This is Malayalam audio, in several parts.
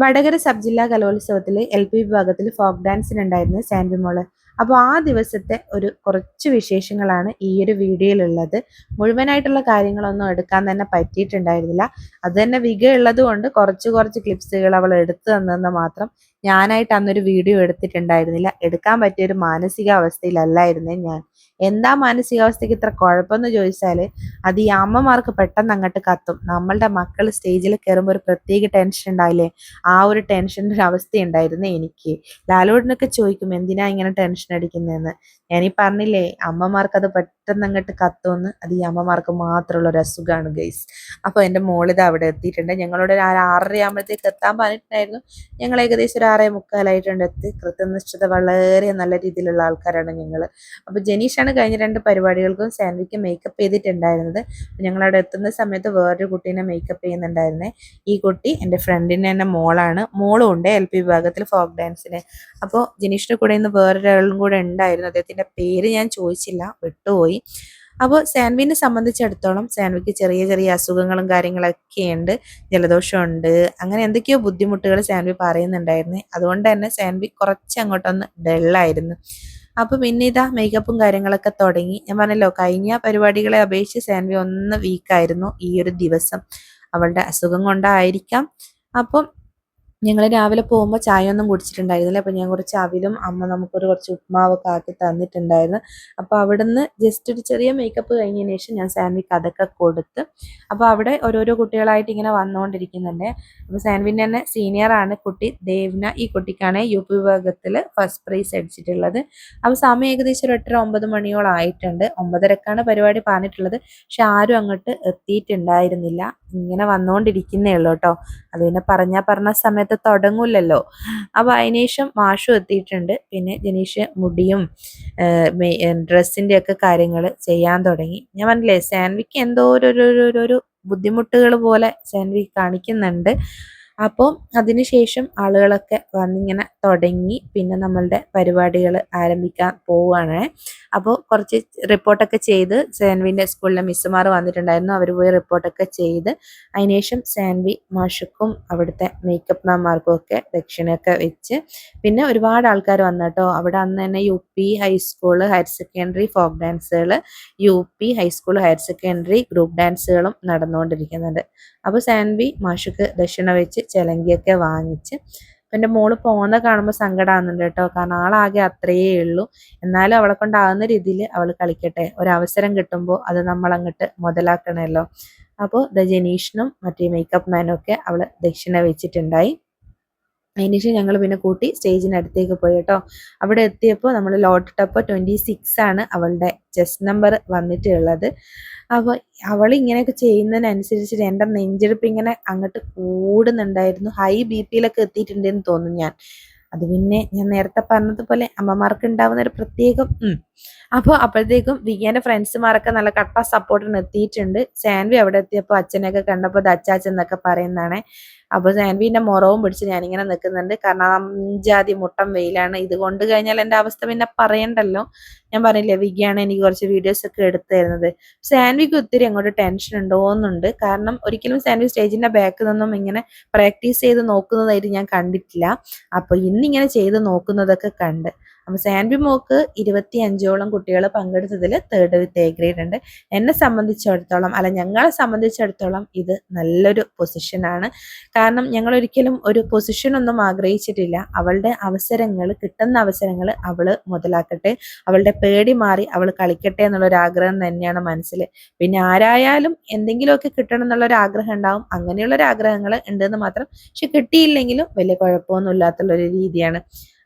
വടകര സബ് ജില്ലാ കലോത്സവത്തിൽ LP വിഭാഗത്തിൽ ഫോക്ക് ഡാൻസിനുണ്ടായിരുന്നു സാൻവി മോള്. അപ്പോൾ ആ ദിവസത്തെ ഒരു കുറച്ച് വിശേഷങ്ങളാണ് ഈ ഒരു വീഡിയോയിലുള്ളത്. മുഴുവനായിട്ടുള്ള കാര്യങ്ങളൊന്നും എടുക്കാൻ തന്നെ പറ്റിയിട്ടുണ്ടായിരുന്നില്ല. അത് തന്നെ വിക ഉള്ളത് കൊണ്ട് കുറച്ച് കുറച്ച് ക്ലിപ്സുകൾ അവൾ എടുത്തു തന്നെന്ന് മാത്രം. ഞാനായിട്ട് അന്നൊരു വീഡിയോ എടുത്തിട്ടുണ്ടായിരുന്നില്ല. എടുക്കാൻ പറ്റിയൊരു മാനസികാവസ്ഥയിലല്ലായിരുന്നേ ഞാൻ. എന്താ മാനസികാവസ്ഥയ്ക്ക് ഇത്ര കുഴപ്പമെന്ന് ചോദിച്ചാൽ അത് ഈ അമ്മമാർക്ക് പെട്ടെന്ന് അങ്ങോട്ട് കത്തും. നമ്മളുടെ മക്കൾ സ്റ്റേജിൽ കയറുമ്പോൾ ഒരു പ്രത്യേക ടെൻഷൻ ഉണ്ടാവില്ലേ, ആ ഒരു ടെൻഷൻ്റെ ഒരു അവസ്ഥയുണ്ടായിരുന്നു എനിക്ക്. ലാലോടിനൊക്കെ ചോദിക്കും എന്തിനാ ഇങ്ങനെ ടെൻഷൻ അടിക്കുന്നതെന്ന്. ഞാനീ പറഞ്ഞില്ലേ അമ്മമാർക്ക് അത് പെട്ടെന്ന് അങ്ങോട്ട് കത്തുമെന്ന്. അത് ഈ അമ്മമാർക്ക് മാത്രമുള്ള ഒരു അസുഖമാണ് ഗൈസ്. അപ്പോൾ എൻ്റെ മോളിത് അവിടെ എത്തിയിട്ടുണ്ട്. ഞങ്ങളോട് ഒരു 6:30 ആകുമ്പോഴത്തേക്ക് എത്താൻ പറഞ്ഞിട്ടുണ്ടായിരുന്നു. ഞങ്ങൾ ഏകദേശം ഒരു 6:45 എത്തി. കൃത്യനിഷ്ഠത വളരെ നല്ല രീതിയിലുള്ള ആൾക്കാരാണ് ഞങ്ങൾ. അപ്പോൾ ജനീഷാണ് കഴിഞ്ഞ 2 പരിപാടികൾക്കും സാൻവിക്ക് മേക്കപ്പ് ചെയ്തിട്ടുണ്ടായിരുന്നത്. ഞങ്ങളവിടെ എത്തുന്ന സമയത്ത് വേറൊരു കുട്ടീനെ മേക്കപ്പ് ചെയ്യുന്നുണ്ടായിരുന്നേ. ഈ കുട്ടി എൻ്റെ ഫ്രണ്ടിൻ്റെ തന്നെ മോളാണ്. മോളും ഉണ്ട് LP വിഭാഗത്തിൽ ഫോക്ക് ഡാൻസിന്. അപ്പോൾ ജനീഷിൻ്റെ കൂടെ ഇന്ന് വേറൊരാളും കൂടെ ഉണ്ടായിരുന്നു. അദ്ദേഹത്തിൻ്റെ പേര് ഞാൻ ചോദിച്ചില്ല, വിട്ടുപോയി. അപ്പോൾ സാൻവിനെ സംബന്ധിച്ചിടത്തോളം സാൻവിക്ക് ചെറിയ ചെറിയ അസുഖങ്ങളും കാര്യങ്ങളൊക്കെ ഉണ്ട്. ജലദോഷമുണ്ട്, അങ്ങനെ എന്തൊക്കെയോ ബുദ്ധിമുട്ടുകൾ സാൻവി പറയുന്നുണ്ടായിരുന്നു. അതുകൊണ്ട് തന്നെ സാൻവി കുറച്ച് അങ്ങോട്ടൊന്ന് ഡള്ളായിരുന്നു. അപ്പോൾ പിന്നെ ഇതാ മേക്കപ്പും കാര്യങ്ങളൊക്കെ തുടങ്ങി. ഞാൻ പറഞ്ഞല്ലോ കഴിഞ്ഞ പരിപാടികളെ അപേക്ഷിച്ച് സാൻവി ഒന്ന് വീക്കായിരുന്നു ഈ ഒരു ദിവസം. അവളുടെ അസുഖം കൊണ്ടായിരിക്കാം. അപ്പം ഞങ്ങൾ രാവിലെ പോകുമ്പോൾ ചായ ഒന്നും കുടിച്ചിട്ടുണ്ടായിരുന്നില്ല. അപ്പോൾ ഞാൻ കുറച്ച് അവിലും അമ്മ നമുക്കൊരു കുറച്ച് ഉപ്മാവൊക്കെ ആക്കി തന്നിട്ടുണ്ടായിരുന്നു. അപ്പോൾ അവിടുന്ന് ജസ്റ്റ് ഒരു ചെറിയ മേക്കപ്പ് കഴിഞ്ഞതിന് ശേഷം ഞാൻ സാൻവിക്ക് അതൊക്കെ കൊടുത്ത്. അപ്പോൾ അവിടെ ഓരോരോ കുട്ടികളായിട്ട് ഇങ്ങനെ വന്നുകൊണ്ടിരിക്കുന്നുണ്ട്. അപ്പോൾ സാൻവിൻ്റെ തന്നെ സീനിയറാണ് കുട്ടി ദേവ്ന. ഈ കുട്ടിക്കാണ് UP വിഭാഗത്തിൽ ഫസ്റ്റ് പ്രൈസ് അടിച്ചിട്ടുള്ളത്. അപ്പോൾ സമയം ഏകദേശം ഒരു 8:30-9 മണിയോളം ആയിട്ടുണ്ട്. 9:30ക്കാണ് പരിപാടി പറഞ്ഞിട്ടുള്ളത്. പക്ഷെ ആരും അങ്ങോട്ട് എത്തിയിട്ടുണ്ടായിരുന്നില്ല. ഇങ്ങനെ വന്നുകൊണ്ടിരിക്കുന്നേ ഉള്ളൂ കേട്ടോ. അത് പിന്നെ പറഞ്ഞ സമയത്ത് തുടങ്ങൂലല്ലോ. അപ്പോൾ അതിനുശേഷം മാഷും എത്തിയിട്ടുണ്ട്. പിന്നെ ജനീഷ് മുടിയും ഡ്രസ്സിൻ്റെ ഒക്കെ കാര്യങ്ങൾ ചെയ്യാൻ തുടങ്ങി. ഞാൻ പറഞ്ഞില്ലേ സാൻവിക്ക് എന്തോ ഒരു ബുദ്ധിമുട്ടുകൾ പോലെ സാൻവി കാണിക്കുന്നുണ്ട്. അപ്പോൾ അതിനുശേഷം ആളുകളൊക്കെ വന്നിങ്ങനെ തുടങ്ങി. പിന്നെ നമ്മളുടെ പരിപാടികൾ ആരംഭിക്കാൻ പോവുകയാണ്. അപ്പോൾ കുറച്ച് റിപ്പോർട്ടൊക്കെ ചെയ്ത് സാൻവിൻ്റെ സ്കൂളിലെ മിസ്സുമാർ വന്നിട്ടുണ്ടായിരുന്നു. അവർ പോയി റിപ്പോർട്ടൊക്കെ ചെയ്ത് അതിനുശേഷം സാൻവി മാഷുക്കും അവിടുത്തെ മേക്കപ്പ് മാംമാർക്കും ഒക്കെ ദക്ഷിണയൊക്കെ വെച്ച് പിന്നെ ഒരുപാട് ആൾക്കാർ വന്നു കേട്ടോ. അവിടെ അന്ന് തന്നെ UP high school higher secondary folk ഡാൻസുകൾ, UP high school higher secondary group ഡാൻസുകളും നടന്നുകൊണ്ടിരിക്കുന്നുണ്ട്. അപ്പോൾ സാൻവി മാഷുക്ക് ദക്ഷിണ വെച്ച് ചിലങ്കിയൊക്കെ വാങ്ങിച്ച്. അപ്പം എൻ്റെ മോള് പോകുന്നത് കാണുമ്പോൾ സങ്കടമാകുന്നുണ്ട് കേട്ടോ. കാരണം ആളാകെ അത്രയേ ഉള്ളൂ. എന്നാലും അവളെ കൊണ്ടാകുന്ന രീതിയിൽ അവൾ കളിക്കട്ടെ. ഒരവസരം കിട്ടുമ്പോൾ അത് നമ്മളങ്ങോട്ട് മുതലാക്കണമല്ലോ. അപ്പോൾ ജനീഷിനും മറ്റേ മേക്കപ്പ് മാനും ഒക്കെ അവൾ ദക്ഷിണ വെച്ചിട്ടുണ്ടായി. അതിനുശേഷം ഞങ്ങൾ പിന്നെ കൂട്ടി സ്റ്റേജിനടുത്തേക്ക് പോയി കേട്ടോ. അവിടെ എത്തിയപ്പോൾ നമ്മൾ ലോട്ട് ടപ്പ് 26 ആണ് അവളുടെ ചെസ്റ്റ് നമ്പർ വന്നിട്ടുള്ളത്. അപ്പോൾ അവൾ ഇങ്ങനെയൊക്കെ ചെയ്യുന്നതിനനുസരിച്ചിട്ട് എൻ്റെ നെഞ്ചെടുപ്പ് ഇങ്ങനെ അങ്ങോട്ട് കൂടുന്നുണ്ടായിരുന്നു. ഹൈ BP എത്തിയിട്ടുണ്ടെന്ന് തോന്നുന്നു ഞാൻ. അത് പിന്നെ ഞാൻ നേരത്തെ പറഞ്ഞതുപോലെ അമ്മമാർക്ക് ഉണ്ടാവുന്ന ഒരു പ്രത്യേകം അപ്പോൾ അപ്പോഴത്തേക്കും വികേൻ്റെ ഫ്രണ്ട്സുമാരൊക്കെ നല്ല കട്ട സപ്പോർട്ടിന് എത്തിയിട്ടുണ്ട്. സാൻവി അവിടെ എത്തിയപ്പോൾ അച്ഛനെയൊക്കെ കണ്ടപ്പോൾ അത് അച്ചാച്ചൻ എന്നൊക്കെ പറയുന്നതാണ്. അപ്പോൾ സാൻവിൻ്റെ മുറവും പിടിച്ച് ഞാനിങ്ങനെ നിൽക്കുന്നുണ്ട്. കാരണം 5 മുട്ടം വെയിലാണ്. ഇത് കൊണ്ട് കഴിഞ്ഞാൽ എൻ്റെ അവസ്ഥ പിന്നെ പറയണ്ടല്ലോ. ഞാൻ പറഞ്ഞില്ലേ വികയാണ് എനിക്ക് കുറച്ച് വീഡിയോസൊക്കെ എടുത്തു തരുന്നത്. സാൻവിക്ക് ഒത്തിരി അങ്ങോട്ട് ടെൻഷൻ ഉണ്ടോയെന്നുണ്ട്. കാരണം ഒരിക്കലും സാൻവി സ്റ്റേജിൻ്റെ ബാക്കിൽ നിന്നും ഇങ്ങനെ പ്രാക്ടീസ് ചെയ്ത് നോക്കുന്നതായിട്ട് ഞാൻ കണ്ടിട്ടില്ല. അപ്പോൾ ഇന്നിങ്ങനെ ചെയ്ത് നോക്കുന്നതൊക്കെ കണ്ട്. അപ്പോൾ സാൻവി മോക്ക് 25ഓളം കുട്ടികൾ പങ്കെടുത്തതിൽ 3rd with A grade ഉണ്ട്. എന്നെ സംബന്ധിച്ചിടത്തോളം ഞങ്ങളെ സംബന്ധിച്ചിടത്തോളം ഇത് നല്ലൊരു പൊസിഷനാണ്. കാരണം ഞങ്ങൾ ഒരിക്കലും ഒരു പൊസിഷനൊന്നും ആഗ്രഹിച്ചിട്ടില്ല. അവളുടെ അവസരങ്ങൾ കിട്ടുന്ന അവസരങ്ങൾ അവൾ മുതലാക്കട്ടെ, അവളുടെ പേടി മാറി അവൾ കളിക്കട്ടെ എന്നുള്ളൊരു ആഗ്രഹം തന്നെയാണ് മനസ്സിൽ. പിന്നെ ആരായാലും എന്തെങ്കിലുമൊക്കെ കിട്ടണം എന്നുള്ളൊരു ആഗ്രഹം ഉണ്ടാവും. അങ്ങനെയുള്ളൊരു ആഗ്രഹങ്ങൾ ഉണ്ടെന്ന് മാത്രം. പക്ഷെ കിട്ടിയില്ലെങ്കിലും വലിയ കുഴപ്പമൊന്നും ഇല്ലാത്തുള്ളൊരു രീതിയാണ്.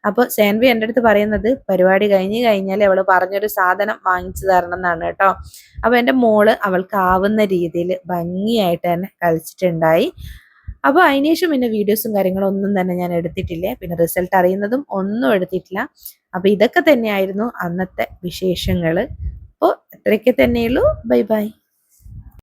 അപ്പോൾ സാൻവി എൻ്റെ അടുത്ത് പറയുന്നത് പരിപാടി കഴിഞ്ഞ് കഴിഞ്ഞാൽ അവൾ പറഞ്ഞൊരു സാധനം വാങ്ങിച്ചു തരണം എന്നാണ് കേട്ടോ. അപ്പോൾ എൻ്റെ മോള് അവൾക്ക് ആവുന്ന രീതിയിൽ ഭംഗിയായിട്ട് തന്നെ കളിച്ചിട്ടുണ്ടായി. അപ്പോൾ അതിനുശേഷം പിന്നെ വീഡിയോസും കാര്യങ്ങളും ഒന്നും തന്നെ ഞാൻ എടുത്തിട്ടില്ല. പിന്നെ റിസൾട്ട് അറിയുന്നതും ഒന്നും എടുത്തിട്ടില്ല. അപ്പോൾ ഇതൊക്കെ തന്നെയായിരുന്നു അന്നത്തെ വിശേഷങ്ങൾ. അപ്പോൾ ഇത്രയൊക്കെ തന്നെയുള്ളൂ. Bye by.